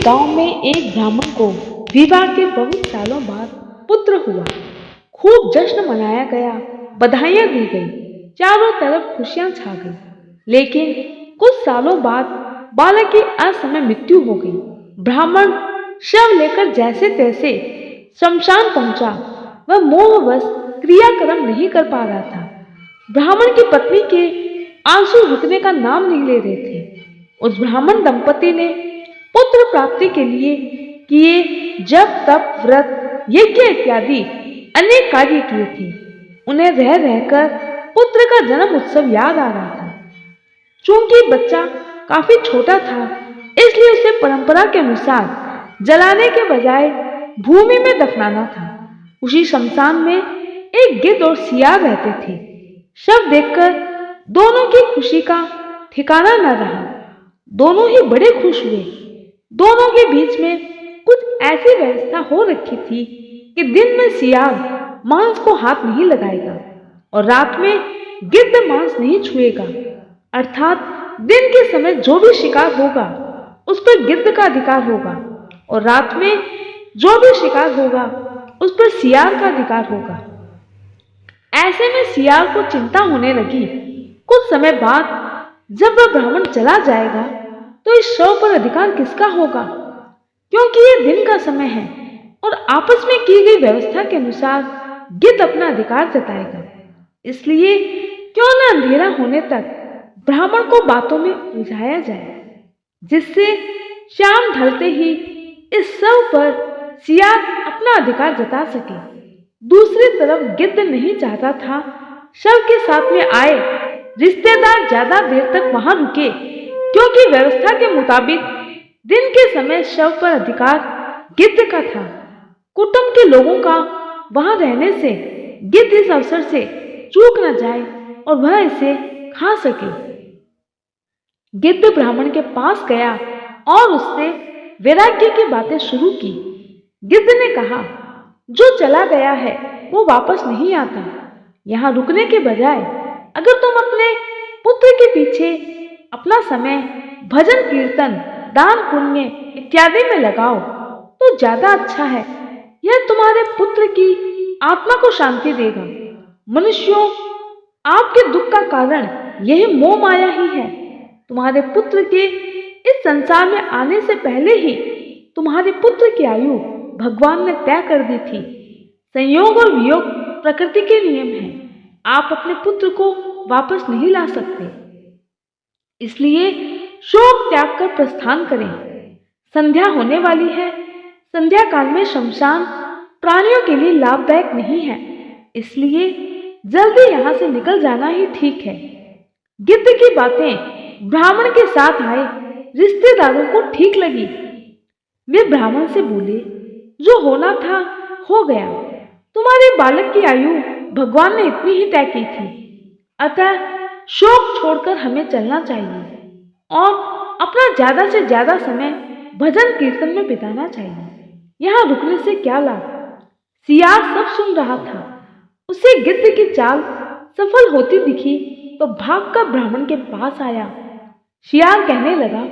गांव में एक ब्राह्मण को विवाह के बहुत सालों बाद पुत्र हुआ। खूब जश्न मनाया गया, बधाइयां दी गई, चारों तरफ खुशियां छा गई। लेकिन कुछ सालों बाद बालक की असमय मृत्यु हो गई। ब्राह्मण शव लेकर जैसे तैसे शमशान पहुंचा। वह मोहवश क्रियाक्रम नहीं कर पा रहा था। ब्राह्मण की पत्नी के आंसू रुकने का नाम नहीं ले रहे थे। उस ब्राह्मण दंपति ने पुत्र प्राप्ति के लिए किए जप तप व्रत यज्ञ इत्यादि अनेक कार्य किए थे। उन्हें रह रहकर पुत्र का जन्म उत्सव याद आ रहा था। चूंकि बच्चा काफी छोटा था, इसलिए उसे परंपरा के अनुसार जलाने के बजाय भूमि में दफनाना था। उसी शमशान में एक गिद्ध और सियार रहते थे। शव देखकर दोनों की खुशी का ठिकाना न रहा। दोनों ही बड़े खुश हुए। दोनों के बीच में कुछ ऐसी व्यवस्था हो रखी थी कि दिन में सियार मांस को हाथ नहीं लगाएगा और रात में गिद्ध मांस नहीं छुएगा। अर्थात दिन के समय जो भी शिकार होगा उस पर गिद्ध का अधिकार होगा और रात में जो भी शिकार होगा उस पर सियार का अधिकार होगा। ऐसे में सियार को चिंता होने लगी। कुछ समय बाद जब वह ब्राह्मण चला जाएगा तो इस शव पर अधिकार किसका होगा, क्योंकि यह दिन का समय है और आपस में की गई व्यवस्था के अनुसार गिद्ध अपना अधिकार जताएगा। इसलिए क्यों न अंधेरा होने तक ब्राह्मण को बातों में उलझाया जाए, जिससे शाम ढलते ही इस शव पर सियार अपना अधिकार जता सके। दूसरी तरफ गिद्ध नहीं चाहता था शव के साथ में आए रिश्तेदार ज्यादा देर तक वहां रुके, क्योंकि व्यवस्था के मुताबिक दिन के समय शव पर अधिकार गिद्ध का था। कुटुंब के लोगों का वहां रहने से गिद्ध इस अवसर से चूक न जाए और वह इसे खा सके। गिद्ध ब्राह्मण के पास गया और उससे वैराग्य की बातें शुरू की। गिद्ध ने कहा, जो चला गया है वो वापस नहीं आता। यहाँ रुकने के बजाय अगर तुम अपने पुत्र के पीछे अपना समय भजन कीर्तन दान पुण्य इत्यादि में लगाओ तो ज्यादा अच्छा है। यह तुम्हारे पुत्र की आत्मा को शांति देगा। मनुष्यों, आपके दुख का कारण यही मोह माया ही है। तुम्हारे पुत्र के इस संसार में आने से पहले ही तुम्हारे पुत्र की आयु भगवान ने तय कर दी थी। संयोग और वियोग प्रकृति के नियम हैं। आप अपने पुत्र को वापस नहीं ला सकते। इसलिए शोक त्याग कर प्रस्थान करें। संध्या होने वाली है। संध्या काल में शमशान प्राणियों के लिए लाभदायक नहीं है, इसलिए जल्दी यहाँ से निकल जाना ही ठीक है। गिद्ध की बातें ब्राह्मण के साथ आए रिश्तेदारों को ठीक लगी। वे ब्राह्मण से बोले, जो होना था हो गया। तुम्हारे बालक की आयु भगवान ने इतनी ही तय की थी, अतः शोक छोड़कर हमें चलना चाहिए और अपना ज्यादा से ज्यादा समय भजन कीर्तन में बिताना चाहिए। यहाँ रुकने से क्या लाभ। सियार सब सुन रहा था। उसे गिद्ध की चाल सफल होती दिखी तो भागकर ब्राह्मण के पास आया। सियार कहने लगा,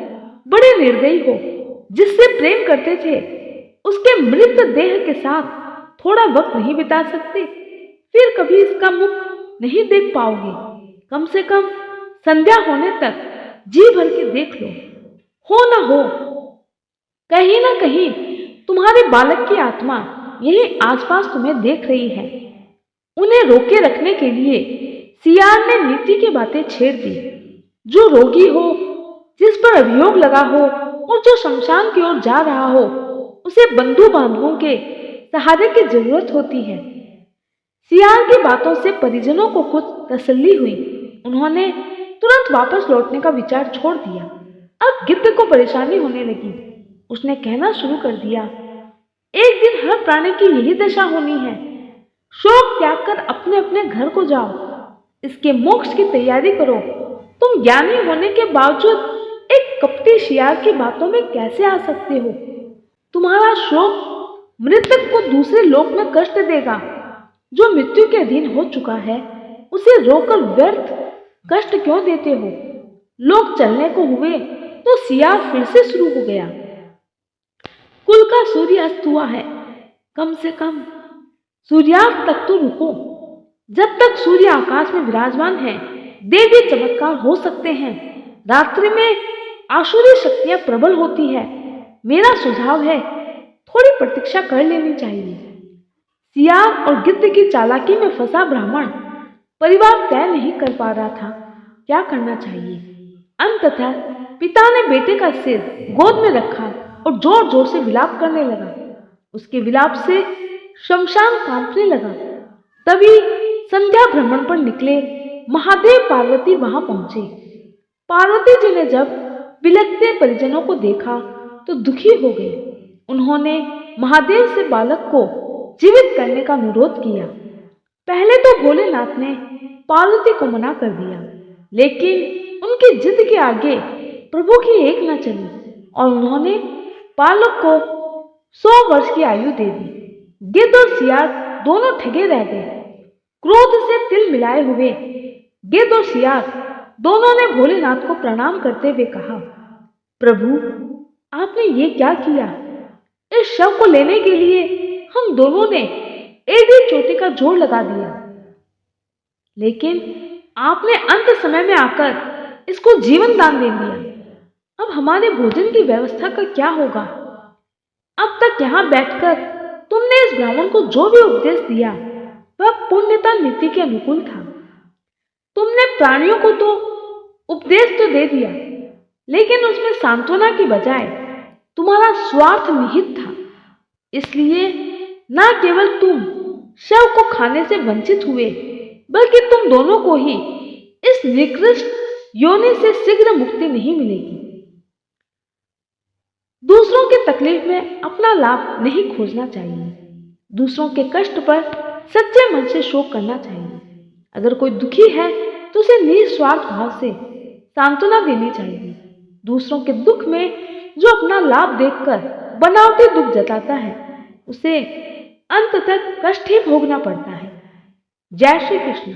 बड़े निर्दयी हो। जिससे प्रेम करते थे उसके मृत देह के साथ थोड़ा वक्त नहीं बिता सकते, फिर कभी इसका मुख नहीं देख पाओगे। कम से कम संध्या होने तक जी भर के देख लो। हो न हो कहीं ना कहीं तुम्हारे बालक की आत्मा यही आसपास तुम्हें देख रही है। उन्हें रोके रखने के लिए सियार ने नीति की बातें छेड़ दी। जो रोगी हो, जिस पर अभियोग लगा हो और जो शमशान की ओर जा रहा हो, उसे बंधु बांधवों के सहारे की जरूरत होती है। सियार की बातों से परिजनों को कुछ तसल्ली हुई। उन्होंने तुरंत वापस लौटने का विचार छोड़ दिया। अब गिद्ध को परेशानी होने लगी। उसने कहना शुरू कर दिया, एक दिन हर प्राणी की यही दशा होनी है। शोक त्याग कर अपने अपने घर को जाओ। इसके मोक्ष की तैयारी करो। तुम ज्ञानी होने के बावजूद एक कपटी सियार की बातों में कैसे आ सकते हो। तुम्हारा शोक मृतक को दूसरे लोक में कष्ट देगा। जो मृत्यु के अधीन हो चुका है उसे रोकर व्यर्थ कष्ट क्यों देते हो। लोग चलने को हुए तो सियार फिर से शुरू हो गया। कुल का सूर्य अस्त हुआ है। कम से कम सूर्यास्त तक तो रुको। जब तक सूर्य आकाश में विराजमान है, देवी चमत्कार हो सकते हैं। रात्रि में आसुरी शक्तियां प्रबल होती है। मेरा सुझाव है थोड़ी प्रतीक्षा कर लेनी चाहिए। सियार और गिद्ध की चालाकी में फंसा ब्राह्मण परिवार तय नहीं कर पा रहा था क्या करना चाहिए। अंततः पिता ने बेटे का सिर गोद में रखा और जोर जोर से विलाप करने लगा। उसके विलाप से शमशान कांपने लगा। तभी संध्या भ्रमण पर निकले महादेव पार्वती वहां पहुंचे। पार्वती जी ने जब बिलखते परिजनों को देखा तो दुखी हो गए। उन्होंने महादेव से बालक को जीवित करने का अनुरोध किया। पहले तो भोलेनाथ ने पार्वती को मना कर दिया, लेकिन उनकी जिद के आगे प्रभु की एक न चली और उन्होंने बालक को 100 वर्ष की आयु दे दी। गिद्ध और सियार दोनों ठगे रह गए। क्रोध से तिल मिलाए हुए गिद्ध और सियार दोनों ने भोलेनाथ को प्रणाम करते हुए कहा, प्रभु आपने ये क्या किया? इस शव को लेने के लिए हम दोनों ने एड़ी चोटी का जोर लगा दिया, लेकिन आपने अंत समय में आकर इसको जीवन दान दे दिया। अब हमारे भोजन की व्यवस्था का क्या होगा? अब तक यहाँ बैठकर तुमने इस ब्राह्मण को जो भी उपदेश दिया वह पूर्णतः नीति के अनुकूल था। तुमने प्राणियों को तो उपदेश तो दे दिया, लेकिन उसमें सांत्वना की बजाय तुम्हारा स्वार्थ निहित था। इसलिए न केवल तुम शव को खाने से वंचित हुए, बल्कि तुम दोनों को ही इस निकृष्ट योनि से शीघ्र मुक्ति नहीं मिलेगी। दूसरों की तकलीफ में अपना लाभ नहीं खोजना चाहिए। दूसरों के कष्ट पर सच्चे मन से शोक करना चाहिए। अगर कोई दुखी है तो उसे निस्वार्थ भाव से सांत्वना देनी चाहिए। दूसरों के दुख में जो अपना लाभ देखकर बनावटी दुख जताता है, उसे अंत तक कष्ट ही भोगना पड़ता है। जय श्री कृष्ण।